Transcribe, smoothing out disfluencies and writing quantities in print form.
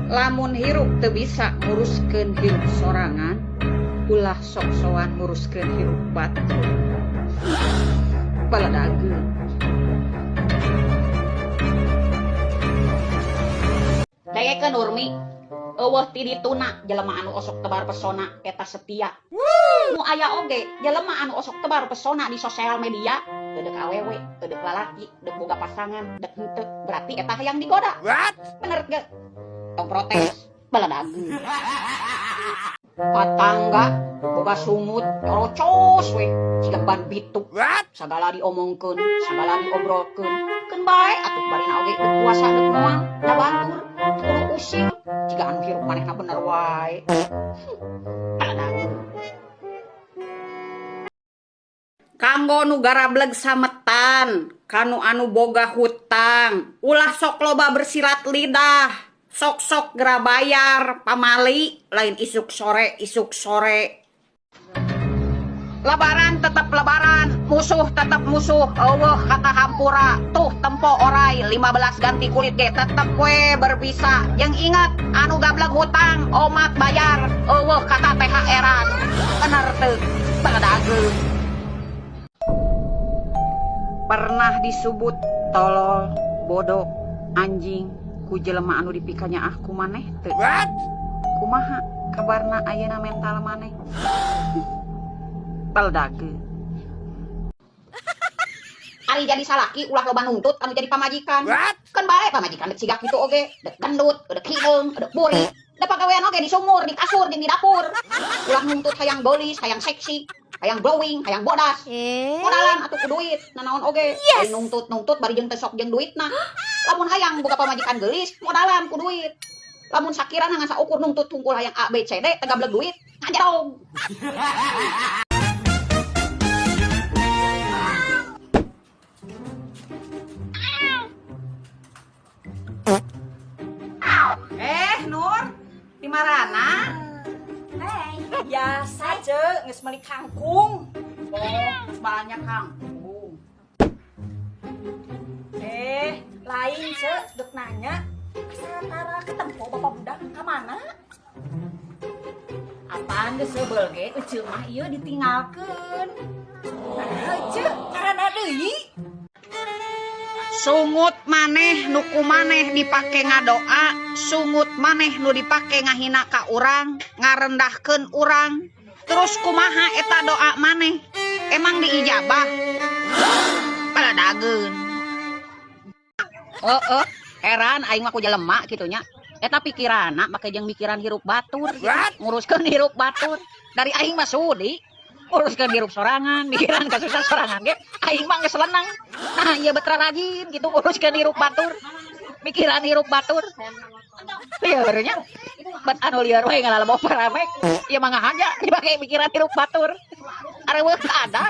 Lamun hirup teu bisa nguruskeun hirup sorangan, ulah sok-sokan nguruskeun hirup batur. Baladageun. Dayekeun Urmi, eueuh ti dituna jelema anu osok tebar pesona eta setia. Nu aya oge jelema anu osok tebar pesona di sosial media, teu deuk awewe, teu deuk lalaki, deuk boga pasangan, deuk henteu, berarti eta hayang digoda. Bener ge? Tong protes, baladageun. Patangga boga sungut corocos we siga ban bitu. Sagala diomongkeun, sagala diobrolkeun. Keun bae atuh barina oge deuk kuasa deuk moal, da batur, teu kudu usil. Jiga anu hirup manehna bener wae. Baladageun. Kanggo nu garableg sametan, kanu anu boga hutang, ulah sok loba bersirat lidah. Sok-sok gera bayar pamali lain isuk sore. Lebaran tetap lebaran, musuh tetap musuh. Eueuh kata hampura, tuh tempo orai 15 ganti kulit ge tetep we berbisa. Yang ingat anu gableg hutang omat bayar. Eueuh kata THR-an. Bener teu? Baladageun. Pernah disebut tolol, bodoh, anjing ku jelema anu dipikanya ku maneh teu? Kumaha kabarna ayeuna mental maneh? Baladageun. Ari jadi salaki ulah loba nuntut anu jadi pamajikan. Kan bae pamajikan deuk siga kitu oge, deuk gendut, deuk hideung, deuk buri. Da pagawean oge di sumur, di kasur, di dapur. Ulah nuntut hayang geulis, hayang seksi, hayang glowing, hayang bodas. Modalan atuh ku duit, nanaon oge. Yes. Nuntut bari jeung teu sok jeung duitna. Lamun hayang boga pamajikan geulis, modalan ku duit. Lamun sakirana ngan saukur nuntut tungkul hayang A B C D teu gableg duit, ngajarong. Nur, di marana? Biasa ce, geus meuli kangkung. Geus balanya kangkung. Lain ce, dek nanya. Asal ketempo bapak budak ka mana? Apaan geus seubel ge? Euceul mah ieu ditinggalkeun. Ce, karana deui. Sungut maneh nu kumaneh dipake ngadoa, sungut maneh nu dipake ngahina ka urang, ngarendahkeun urang. Terus kumaha eta doa maneh? Emang diijabah? Baladageun. Heran aing mah ku jelema kitu nya. Eta pikiranna make jeung mikiran hirup batur. Nguruskeun hirup batur. Dari aing mah sudi. Uruskeun hirup sorangan, mikiran kasusah sorangan ge aing mah geus leunang. Nah, ieu betra rajin kitu uruskeun hirup batur. Mikiran hirup batur. Lieur nya. Bet anu lieur we ngalaloba paramek. Ieu mah ngahaja dipake mikiran hirup batur. Areueuh ada.